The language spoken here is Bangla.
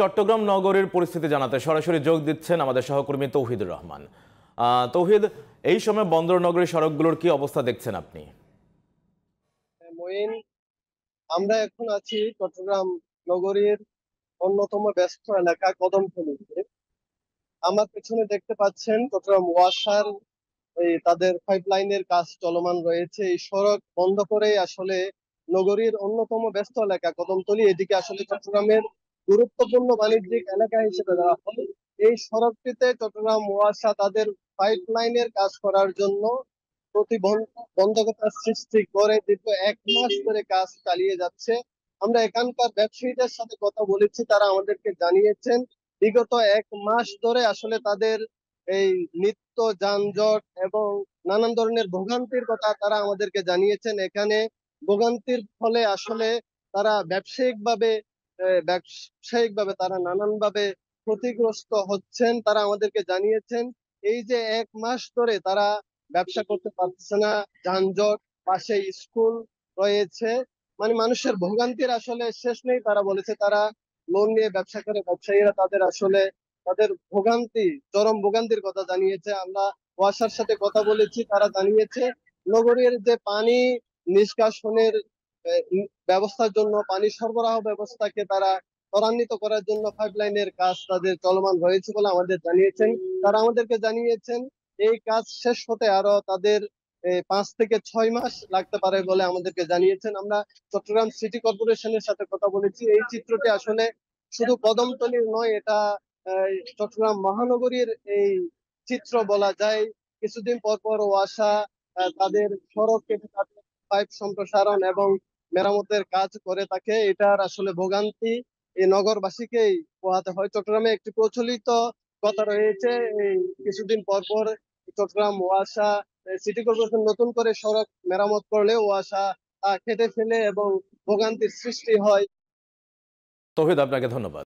চট্টগ্রাম নগরের পরিস্থিতি জানাতে সরাসরি যোগ দিচ্ছেন আমাদের সহকর্মী তৌহিদুর রহমান। তৌহিদ, এই সময় বন্দর নগরীর সড়কগুলোর কি অবস্থা দেখছেন আপনি? মঈন, আমরা এখন আছি চট্টগ্রাম নগরীর অন্যতম ব্যস্ত এলাকা কদমতলীতে। আমার পেছনে দেখতে পাচ্ছেন চট্টগ্রাম ওয়াসার তাদের পাইপলাইনের কাজ চলমান রয়েছে। এই সড়ক বন্ধ করেই আসলে নগরীর অন্যতম ব্যস্ত এলাকা কদমতলী, এদিকে আসলে চট্টগ্রামের গুরুত্বপূর্ণ বাণিজ্যিক এলাকা হিসেবে ধরা হয়। এই সড়কটিতে চট্টগ্রাম ওয়াসা তাদের পাইপলাইনের কাজ করার জন্য প্রতিবন্ধকতার সৃষ্টি করে দীর্ঘ 1 মাস ধরে কাজ চালিয়ে যাচ্ছে। আমরা এখানকার ব্যবসায়ীদের সাথে কথা বলেছি, তারা আমাদেরকে জানিয়েছেন বিগত 1 মাস ধরে আসলে তাদের এই নিত্য যানজট এবং নানান ধরনের ভোগান্তির কথা তারা আমাদেরকে জানিয়েছেন। এখানে ভোগান্তির ফলে আসলে তারা ব্যবসায়িকভাবে তারা নানানভাবে ক্ষতিগ্রস্ত হচ্ছেন। তারা আমাদেরকে জানিয়েছেন এই যে 1 মাস ধরে তারা ব্যবসা করতে পারছে না, যানজট, পাশে স্কুল রয়েছে, মানে মানুষের ভোগান্তির আসলে শেষ নেই। তারা বলেছে তারা লোন নিয়ে ব্যবসা করে, ব্যবসায়ীরা তাদের আসলে তাদের চরম ভোগান্তির কথা জানিয়েছে। আমরা ওয়াসার সাথে কথা বলেছি, তারা জানিয়েছে নগরীর যে পানি নিষ্কাশনের ব্যবস্থার জন্য, পানি সরবরাহ ব্যবস্থাকে তারা ত্বরান্বিত করার জন্য পাইপলাইনের কাজ তাদের চলমান রয়েছে বলে আমাদের জানিয়েছেন। তারা আমাদেরকে জানিয়েছেন এই কাজ শেষ হতে আরো তাদের 5 থেকে 6 মাস লাগতে পারে বলে আমাদেরকে জানিয়েছেন। আমরা চট্টগ্রাম সিটি কর্পোরেশনের সাথে কথা বলেছি। এই চিত্রটি আসলে শুধু কদমতলীর নয়, এটা চট্টগ্রাম মহানগরীর এই চিত্র বলা যায়। কিছুদিন পর পর ওয়াসা তাদের সড়ক কেটে তাদের পাইপ সম্প্রসারণ এবং মেরামতের কাজ করে থাকে। এটার আসলে ভোগান্তি এই নগরবাসীকেই পোহাতে হয়। চট্টগ্রামে একটি প্রচলিত কথা রয়েছে, এই কিছুদিন পর পর চট্টগ্রাম ওয়াসা সিটি কর্পোরেশন নতুন করে সড়ক মেরামত করলে ওয়াসা তা কেটে ফেলে এবং ভোগান্তির সৃষ্টি হয়। তৌহিদ, আপনাকে ধন্যবাদ।